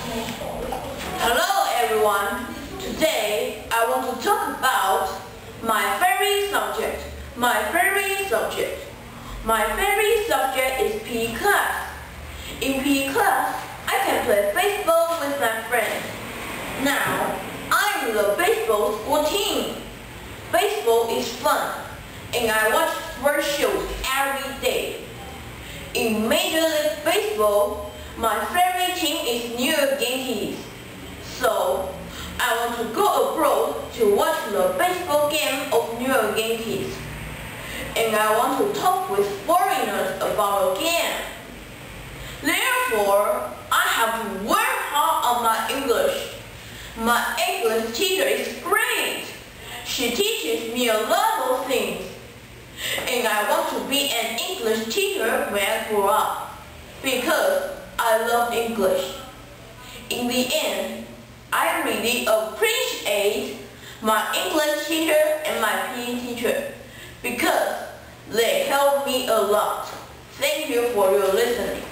Hello everyone. Today I want to talk about my favorite subject. My favorite subject is PE class. In PE class, I can play baseball with my friends. Now, I'm in the baseball school team. Baseball is fun, and I watch sports shows every day. In Major League Baseball, my favorite team is New York Yankees. So, I want to go abroad to watch the baseball game of New York Yankees. And I want to talk with foreigners about the game. Therefore, I have to work hard on my English. My English teacher is great. She teaches me a lot of things. And I want to be an English teacher when I grow up, because I love English. In the end, I really appreciate my English teacher and my PE teacher, because they help me a lot. Thank you for your listening.